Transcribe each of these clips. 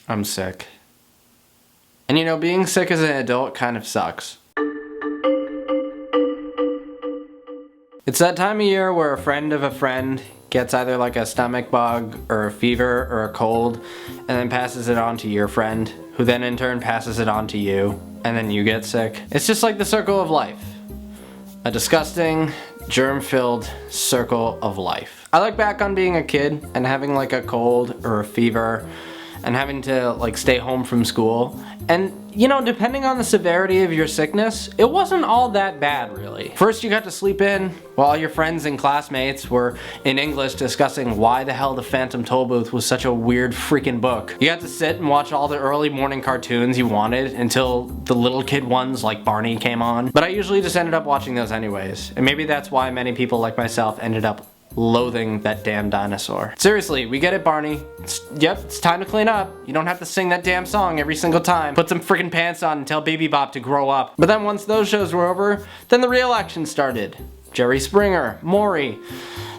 I'm sick. And you know, being sick as an adult kind of sucks. It's that time of year where a friend of a friend gets either like a stomach bug or a fever or a cold and then passes it on to your friend, who then in turn passes it on to you, and then you get sick. It's just like the circle of life. A disgusting, germ-filled circle of life. I look back on being a kid and having like a cold or a fever and having to like stay home from school, and you know, depending on the severity of your sickness, it wasn't all that bad really. First you got to sleep in while your friends and classmates were in English discussing why the hell the Phantom Tollbooth was such a weird freaking book. You got to sit and watch all the early morning cartoons you wanted until the little kid ones like Barney came on, but I usually just ended up watching those anyways, and maybe that's why many people like myself ended up loathing that damn dinosaur. Seriously, we get it, Barney. It's time to clean up. You don't have to sing that damn song every single time. Put some freaking pants on and tell Baby Bop to grow up. But then once those shows were over, then the real action started. Jerry Springer, Maury.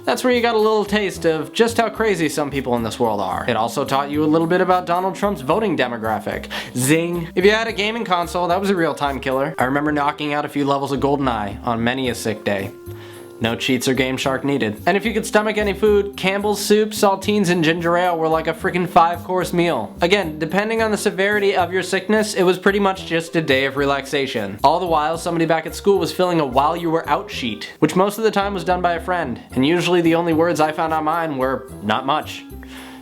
That's where you got a little taste of just how crazy some people in this world are. It also taught you a little bit about Donald Trump's voting demographic. Zing. If you had a gaming console, that was a real time killer. I remember knocking out a few levels of GoldenEye on many a sick day. No cheats or Game Shark needed. And if you could stomach any food, Campbell's soup, saltines, and ginger ale were like a freaking 5-course meal. Again, depending on the severity of your sickness, it was pretty much just a day of relaxation. All the while, somebody back at school was filling a while you were out sheet, which most of the time was done by a friend. And usually the only words I found on mine were, not much.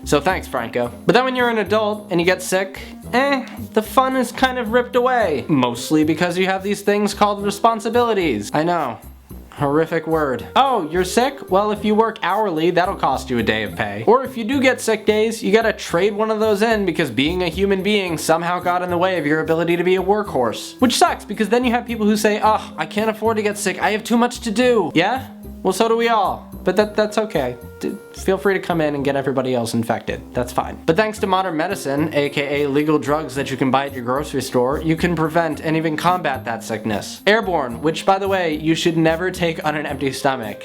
So thanks, Franco. But then when you're an adult and you get sick, the fun is kind of ripped away. Mostly because you have these things called responsibilities. I know. Horrific word. Oh, you're sick? Well, if you work hourly, that'll cost you a day of pay. Or if you do get sick days, you gotta trade one of those in because being a human being somehow got in the way of your ability to be a workhorse. Which sucks, because then you have people who say, oh, I can't afford to get sick, I have too much to do. Yeah? Well, so do we all. But that's okay. Feel free to come in and get everybody else infected. That's fine. But thanks to modern medicine, aka legal drugs that you can buy at your grocery store, you can prevent and even combat that sickness. Airborne, which by the way, you should never take on an empty stomach,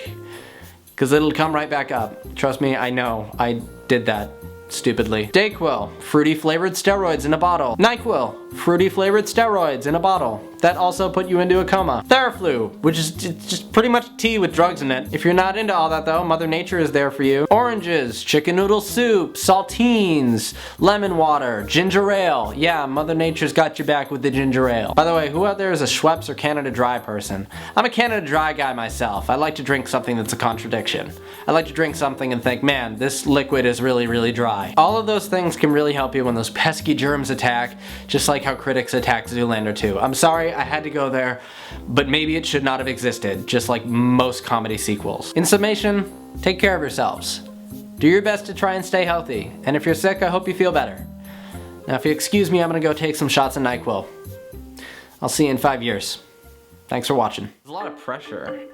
because it'll come right back up. Trust me, I know. I did that. Stupidly. Dayquil, fruity flavored steroids in a bottle. NyQuil, fruity flavored steroids in a bottle. That also put you into a coma. Theraflu, which is just pretty much tea with drugs in it. If you're not into all that though, Mother Nature is there for you. Oranges, chicken noodle soup, saltines, lemon water, ginger ale. Yeah, Mother Nature's got your back with the ginger ale. By the way, who out there is a Schweppes or Canada Dry person? I'm a Canada Dry guy myself. I like to drink something that's a contradiction. I like to drink something and think, man, this liquid is really, really dry. All of those things can really help you when those pesky germs attack, just like how critics attack Zoolander 2. I'm sorry, I had to go there, but maybe it should not have existed, just like most comedy sequels. In summation, take care of yourselves. Do your best to try and stay healthy, and if you're sick, I hope you feel better. Now if you excuse me, I'm gonna go take some shots of NyQuil. I'll see you in 5 years. Thanks for watching. There's a lot of pressure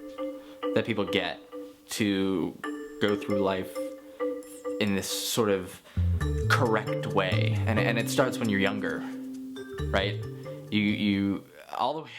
that people get to go through life in this sort of correct way, and it starts when you're younger, right? You all the way